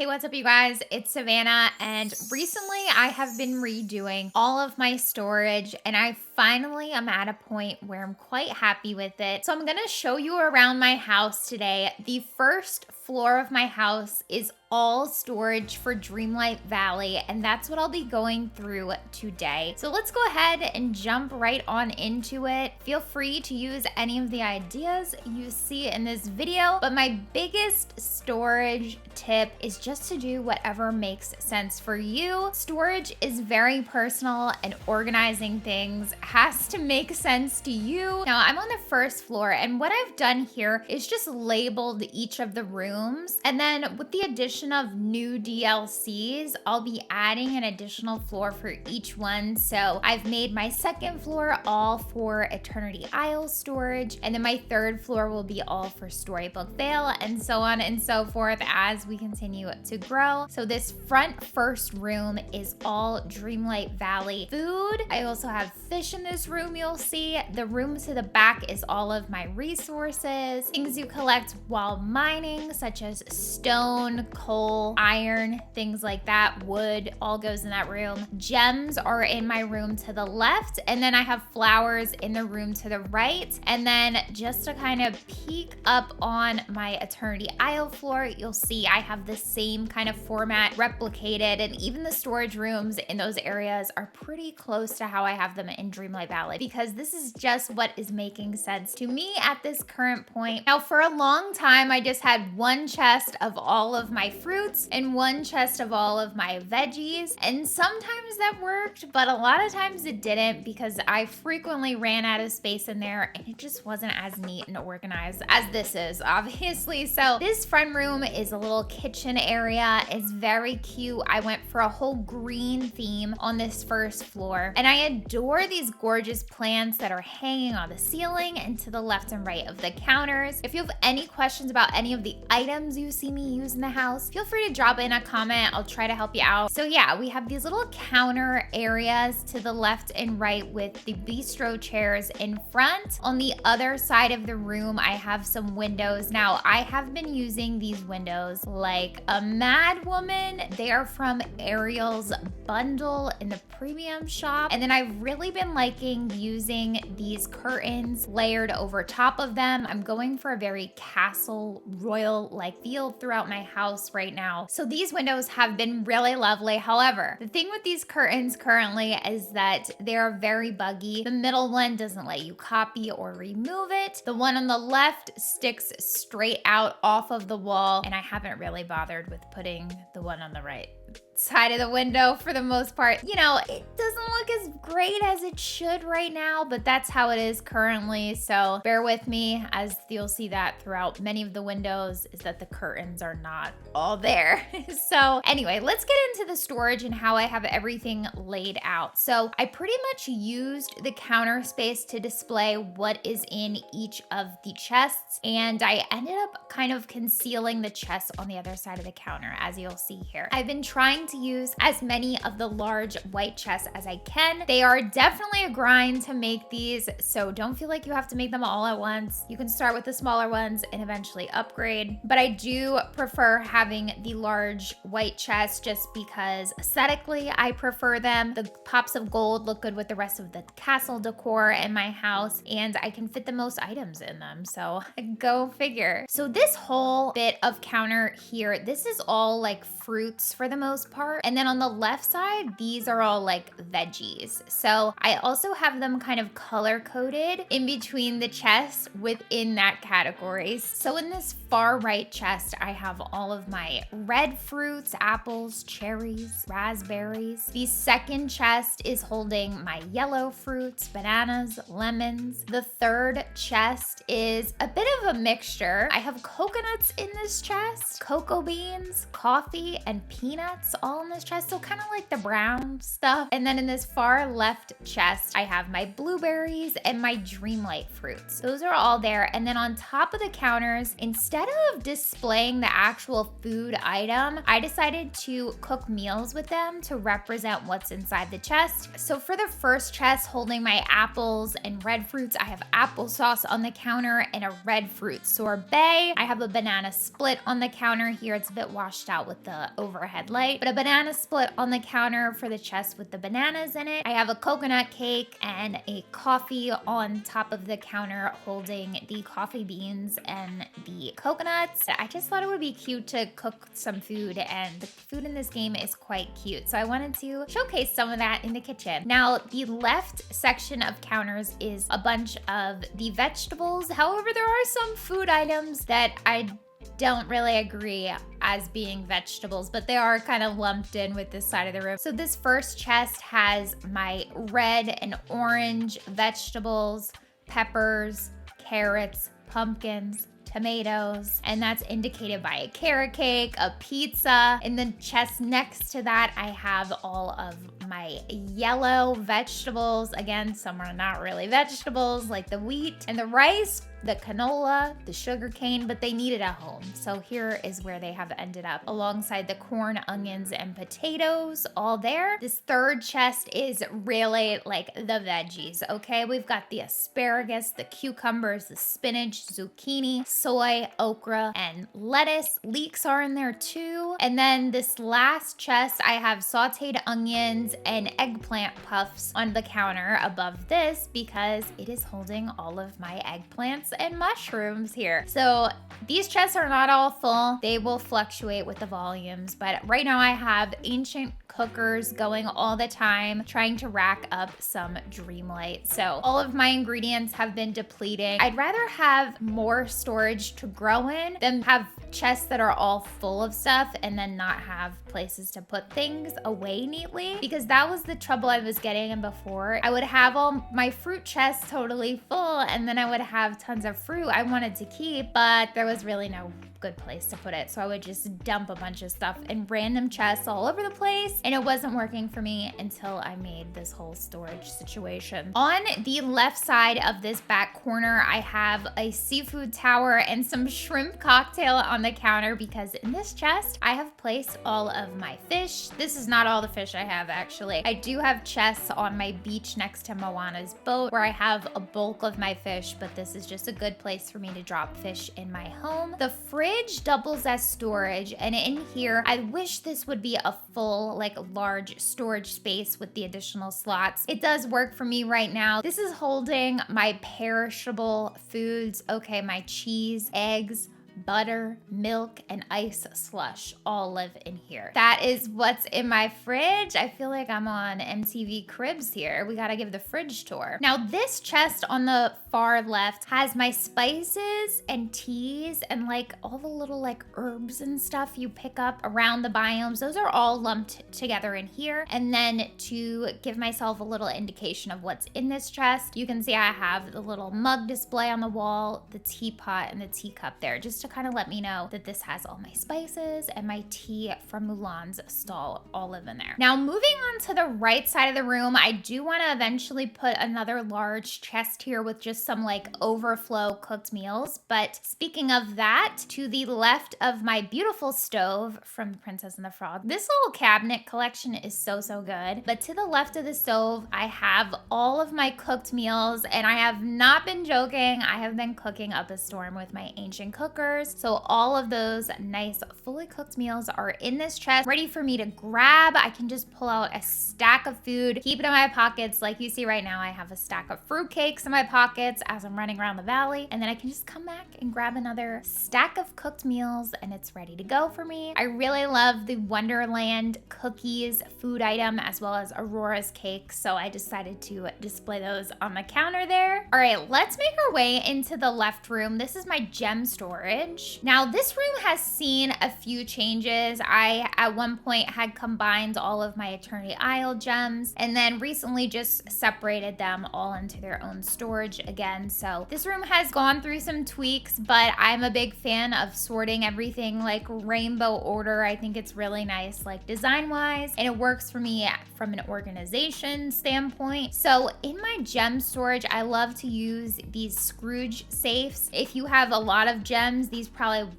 Hey, what's up, you guys? It's Savannah, and recently I have been redoing all of my storage, and I finally am at a point where I'm quite happy with it. So I'm gonna show you around my house today. The first floor of my house is all storage for Dreamlight Valley, and that's what I'll be going through today. So let's go ahead and jump right on into it. Feel free to use any of the ideas you see in this video, but my biggest storage tip is just to do whatever makes sense for you. Storage is very personal, and organizing things has to make sense to you. Now, I'm on the first floor, and what I've done here is just labeled each of the rooms, and then with the addition of new DLCs, I'll be adding an additional floor for each one. So I've made my second floor all for Eternity Isle storage, and then my third floor will be all for Storybook Vale, and so on and so forth as we continue to grow. So this front first room is all Dreamlight Valley food. I also have fish in this room, you'll see. The room to the back is all of my resources, things you collect while mining, such as stone, coal, iron, things like that. Wood all goes in that room. Gems are in my room to the left, and then I have flowers in the room to the right. And then just to kind of peek up on my Eternity Isle floor, you'll see I have the same kind of format replicated, and even the storage rooms in those areas are pretty close to how I have them in Dreamlight Valley, because this is just what is making sense to me at this current point. Now, for a long time, I just had one chest of all of my fruits and one chest of all of my veggies, and sometimes that worked, but a lot of times it didn't, because I frequently ran out of space in there, and it just wasn't as neat and organized as this is, obviously. So this front room is a little kitchen area. It's very cute. I went for a whole green theme on this first floor, and I adore these gorgeous plants that are hanging on the ceiling and to the left and right of the counters. If you have any questions about any of the items you see me use in the house, feel free to drop in a comment. I'll try to help you out. So yeah, we have these little counter areas to the left and right with the bistro chairs in front. On the other side of the room, I have some windows. Now, I have been using these windows like a mad woman. They are from Ariel's bundle in the premium shop. And then I've really been liking using these curtains layered over top of them. I'm going for a very castle royal-like feel throughout my house right now. So these windows have been really lovely. However, the thing with these curtains currently is that they are very buggy. The middle one doesn't let you copy or remove it. The one on the left sticks straight out off of the wall, and I haven't really bothered with putting the one on the right side of the window for the most part. You know, it doesn't look as great as it should right now, but that's how it is currently. So bear with me, as you'll see that throughout many of the windows is that the curtains are not all there. So anyway, let's get into the storage and how I have everything laid out. So I pretty much used the counter space to display what is in each of the chests, and I ended up kind of concealing the chests on the other side of the counter, as you'll see here. I've been trying to use as many of the large white chests as I can. They are definitely a grind to make these, so don't feel like you have to make them all at once. You can start with the smaller ones and eventually upgrade, but I do prefer having the large white chests just because aesthetically I prefer them. The pops of gold look good with the rest of the castle decor in my house, and I can fit the most items in them, so go figure. So this whole bit of counter here, this is all like fruits for the most part. And then on the left side, these are all like veggies. So I also have them kind of color coded in between the chests within that category. So in this far right chest, I have all of my red fruits, apples, cherries, raspberries. The second chest is holding my yellow fruits, bananas, lemons. The third chest is a bit of a mixture. I have coconuts in this chest, cocoa beans, coffee, and peanuts all in this chest. So kind of like the brown stuff. And then in this far left chest, chest, I have my blueberries and my Dreamlight fruits. Those are all there. And then on top of the counters, instead of displaying the actual food item, I decided to cook meals with them to represent what's inside the chest. So for the first chest holding my apples and red fruits, I have applesauce on the counter and a red fruit sorbet. I have a banana split on the counter here. It's a bit washed out with the overhead light, but a banana split on the counter for the chest with the bananas in it. I have a coconut cake and a coffee on top of the counter holding the coffee beans and the coconuts. I just thought it would be cute to cook some food, and the food in this game is quite cute. So I wanted to showcase some of that in the kitchen. Now, the left section of counters is a bunch of the vegetables. However, there are some food items that I don't really agree as being vegetables, but they are kind of lumped in with this side of the room. So this first chest has my red and orange vegetables, peppers, carrots, pumpkins, tomatoes, and that's indicated by a carrot cake, a pizza. In the chest next to that, I have all of my yellow vegetables. Again, some are not really vegetables, like the wheat and the rice, the canola, the sugar cane, but they needed a home. So here is where they have ended up, alongside the corn, onions, and potatoes, all there. This third chest is really like the veggies, okay? We've got the asparagus, the cucumbers, the spinach, zucchini, soy, okra, and lettuce. Leeks are in there too. And then this last chest, I have sauteed onions and eggplant puffs on the counter above this because it is holding all of my eggplants and mushrooms here. So these chests are not all full. They will fluctuate with the volumes, but right now I have ancient cookers going all the time, trying to rack up some Dreamlight. So all of my ingredients have been depleting. I'd rather have more storage to grow in than have chests that are all full of stuff and then not have places to put things away neatly, because that was the trouble I was getting in before. I would have all my fruit chests totally full, and then I would have tons of fruit I wanted to keep, but there was really no good place to put it. So I would just dump a bunch of stuff in random chests all over the place, and it wasn't working for me until I made this whole storage situation. On the left side of this back corner, I have a seafood tower and some shrimp cocktail on the counter, because in this chest, I have placed all of my fish. This is not all the fish I have, actually. I do have chests on my beach next to Moana's boat where I have a bulk of my fish, but this is just a good place for me to drop fish in my home. The fridge doubles as storage, and in here, I wish this would be a full, like, large storage space with the additional slots. It does work for me right now. This is holding my perishable foods. Okay, my cheese, eggs, butter, milk, and ice slush all live in here. That is what's in my fridge. I feel like I'm on MTV Cribs here. We gotta give the fridge tour. Now, this chest on the far left has my spices and teas and like all the little like herbs and stuff you pick up around the biomes. Those are all lumped together in here. And then to give myself a little indication of what's in this chest, you can see I have the little mug display on the wall, the teapot, and the teacup there, just to kind of let me know that this has all my spices, and my tea from Mulan's stall all live in there. Now, moving on to the right side of the room, I do want to eventually put another large chest here with just some like overflow cooked meals. But speaking of that, to the left of my beautiful stove from Princess and the Frog, this little cabinet collection is so good. But to the left of the stove, I have all of my cooked meals, and I have not been joking. I have been cooking up a storm with my ancient cookers. So all of those nice fully cooked meals are in this chest, ready for me to grab. I can just pull out a stack of food, keep it in my pockets. Like you see right now, I have a stack of fruitcakes in my pockets as I'm running around the valley. And then I can just come back and grab another stack of cooked meals, and it's ready to go for me. I really love the Wonderland cookies food item, as well as Aurora's cake. So I decided to display those on the counter there. All right, let's make our way into the left room. This is my gem storage. storage. Now this room has seen a few changes. I at one point had combined all of my Eternity Isle gems and then recently just separated them all into their own storage again. So this room has gone through some tweaks, but I'm a big fan of sorting everything like rainbow order. I think it's really nice like design wise, and it works for me from an organization standpoint. So in my gem storage, I love to use these Scrooge safes. If you have a lot of gems, these probably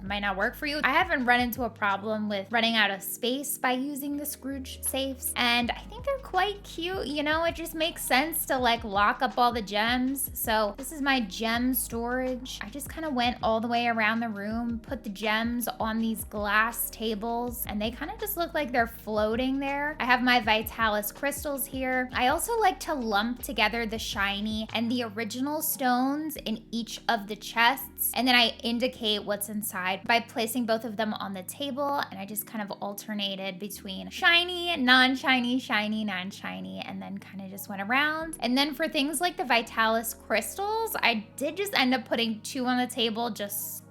might not work for you. I haven't run into a problem with running out of space by using the Scrooge safes, and I think they're quite cute. You know, it just makes sense to like lock up all the gems. So this is my gem storage. I just kind of went all the way around the room, put the gems on these glass tables, and they kind of just look like they're floating there. I have my Vitalis crystals here. I also like to lump together the shiny and the original stones in each of the chests, and then I indicate what's inside by placing both of them on the table, and I just kind of alternated between shiny, non-shiny, shiny, non-shiny, and then kind of just went around. And then for things like the Vitalis crystals, I did just end up putting 2 on the table just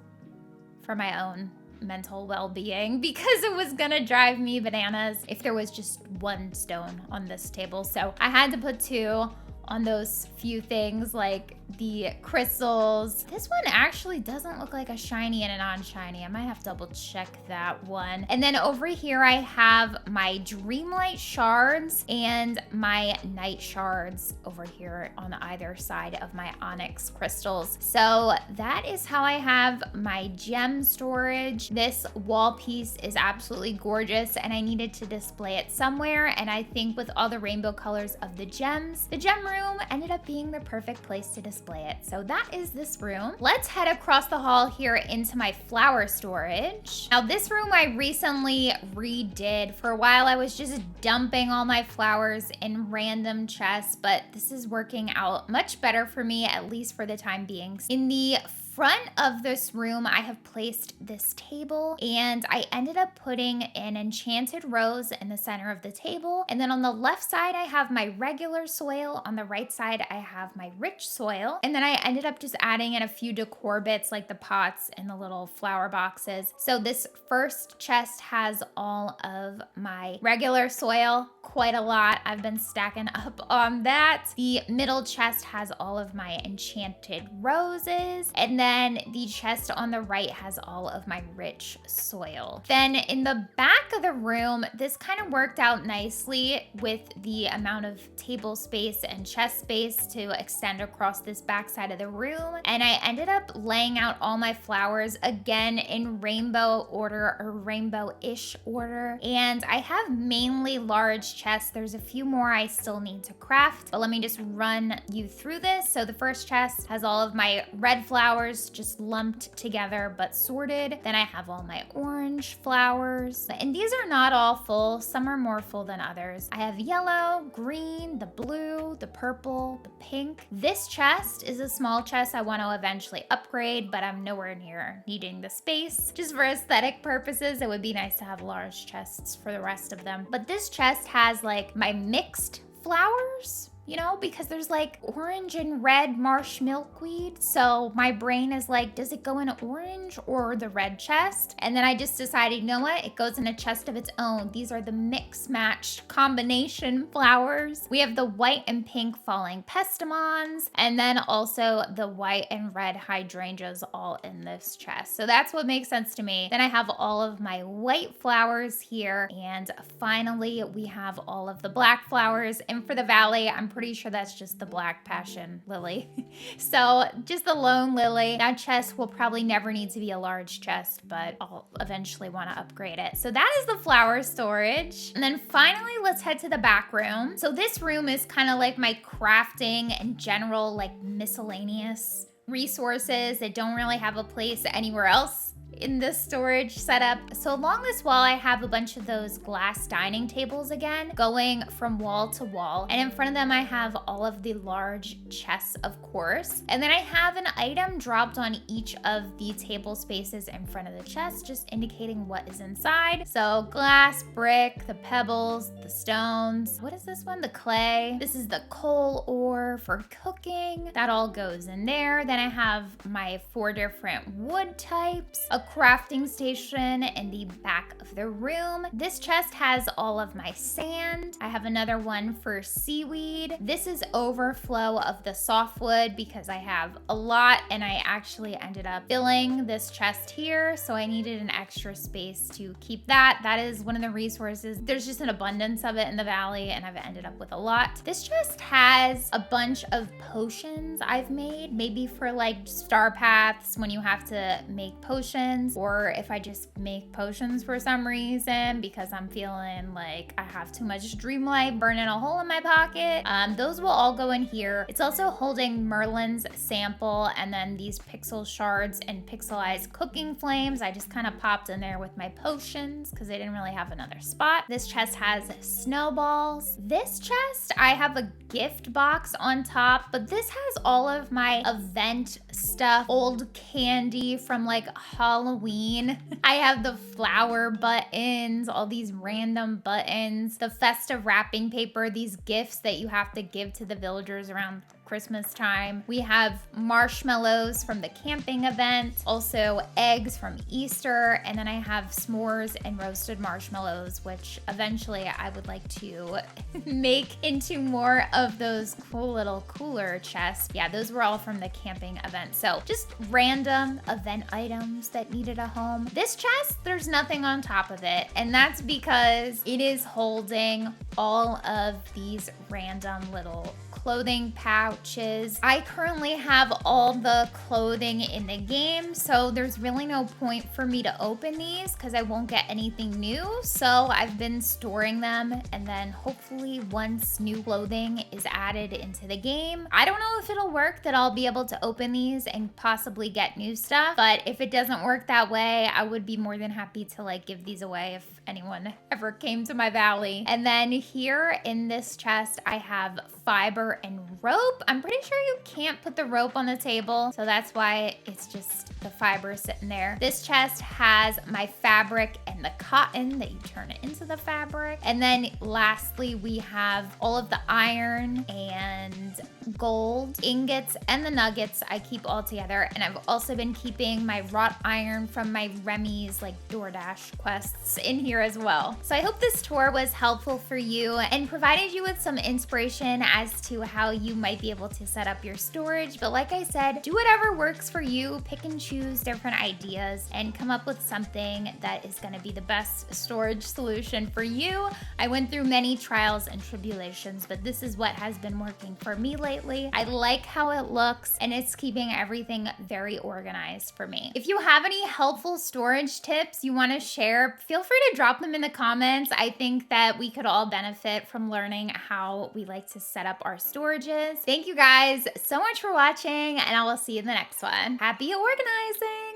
for my own mental well-being, because it was gonna drive me bananas if there was just 1 stone on this table. So I had to put 2 on those few things like the crystals. This one actually doesn't look like a shiny and a non-shiny. I might have to double check that one. And then over here I have my Dreamlight shards and my Night shards over here on either side of my onyx crystals. So that is how I have my gem storage. This wall piece is absolutely gorgeous and I needed to display it somewhere, and I think with all the rainbow colors of the gems, the gem room ended up being the perfect place to display it. So that is this room. Let's head across the hall here into my flower storage. Now this room I recently redid. For a while I was just dumping all my flowers in random chests, but this is working out much better for me, at least for the time being. In the front of this room, I have placed this table, and I ended up putting an enchanted rose in the center of the table. And then on the left side, I have my regular soil. On the right side, I have my rich soil. And then I ended up just adding in a few decor bits like the pots and the little flower boxes. So this first chest has all of my regular soil, quite a lot. I've been stacking up on that. The middle chest has all of my enchanted roses. And then the chest on the right has all of my rich soil. Then in the back of the room, this kind of worked out nicely with the amount of table space and chest space to extend across this back side of the room. And I ended up laying out all my flowers again in rainbow order, or rainbow-ish order. And I have mainly large chests. There's a few more I still need to craft, but let me just run you through this. So the first chest has all of my red flowers just lumped together but sorted. Then I have all my orange flowers, and these are not all full. Some are more full than others. I have yellow, green, the blue, the purple, the pink. This chest is a small chest I want to eventually upgrade, but I'm nowhere near needing the space. Just for aesthetic purposes, it would be nice to have large chests for the rest of them. But this chest has like my mixed flowers, you know, because there's like orange and red marsh milkweed. So my brain is like, does it go in orange or the red chest? And then I just decided, you know what? It goes in a chest of its own. These are the mix matched combination flowers. We have the white and pink falling pestamons, and then also the white and red hydrangeas all in this chest. So that's what makes sense to me. Then I have all of my white flowers here. And finally, we have all of the black flowers. And for the valley, I'm pretty sure that's just the black passion lily. So just the lone lily. That chest will probably never need to be a large chest, but I'll eventually want to upgrade it. So that is the flower storage. And then finally, let's head to the back room. So this room is kind of like my crafting and general like miscellaneous resources that don't really have a place anywhere else in this storage setup. So along this wall, I have a bunch of those glass dining tables again, going from wall to wall. And in front of them, I have all of the large chests, of course. And then I have an item dropped on each of the table spaces in front of the chest, just indicating what is inside. So glass, brick, the pebbles, the stones. What is this one? The clay. This is the coal ore for cooking. That all goes in there. Then I have my 4 different wood types, a crafting station in the back of the room. This chest has all of my sand. I have another one for seaweed. This is overflow of the softwood because I have a lot and I actually ended up filling this chest here. So I needed an extra space to keep that. That is one of the resources. There's just an abundance of it in the valley and I've ended up with a lot. This chest has a bunch of potions I've made, maybe for like star paths when you have to make potions, or if I just make potions for some reason because I'm feeling like I have too much Dreamlight burning a hole in my pocket. Those will all go in here. It's also holding Merlin's sample and then these pixel shards and pixelized cooking flames. I just kind of popped in there with my potions because I didn't really have another spot. This chest has snowballs. This chest, I have a gift box on top, but this has all of my event stuff, old candy from like Halloween. I have the flower buttons, all these random buttons, the festive wrapping paper, these gifts that you have to give to the villagers around Christmas time. We have marshmallows from the camping event, also eggs from Easter, and then I have s'mores and roasted marshmallows, which eventually I would like to make into more of those cool little cooler chests. Yeah, those were all from the camping event. So just random event items that needed a home. This chest, there's nothing on top of it, and that's because it is holding all of these random little clothing pouches. I currently have all the clothing in the game, so there's really no point for me to open these because I won't get anything new. So I've been storing them, and then hopefully once new clothing is added into the game, I don't know if it'll work that I'll be able to open these and possibly get new stuff, but if it doesn't work that way, I would be more than happy to like give these away if anyone ever came to my valley. And then here in this chest, I have fiber and rope. I'm pretty sure you can't put the rope on the table, so that's why it's just the fiber sitting there. This chest has my fabric and the cotton that you turn it into the fabric. And then lastly, we have all of the iron and gold ingots and the nuggets I keep all together. And I've also been keeping my wrought iron from my Remy's like DoorDash quests in here as well. So I hope this tour was helpful for you and provided you with some inspiration as to how you might be able to set up your storage. But like I said, do whatever works for you, pick and choose different ideas and come up with something that is going to be the best storage solution for you. I went through many trials and tribulations, but this is what has been working for me lately. I like how it looks and it's keeping everything very organized for me. If you have any helpful storage tips you want to share, feel free to drop them in the comments. I think that we could all benefit from learning how we like to set up our storages. Thank you guys so much for watching, and I will see you in the next one. Happy organizing!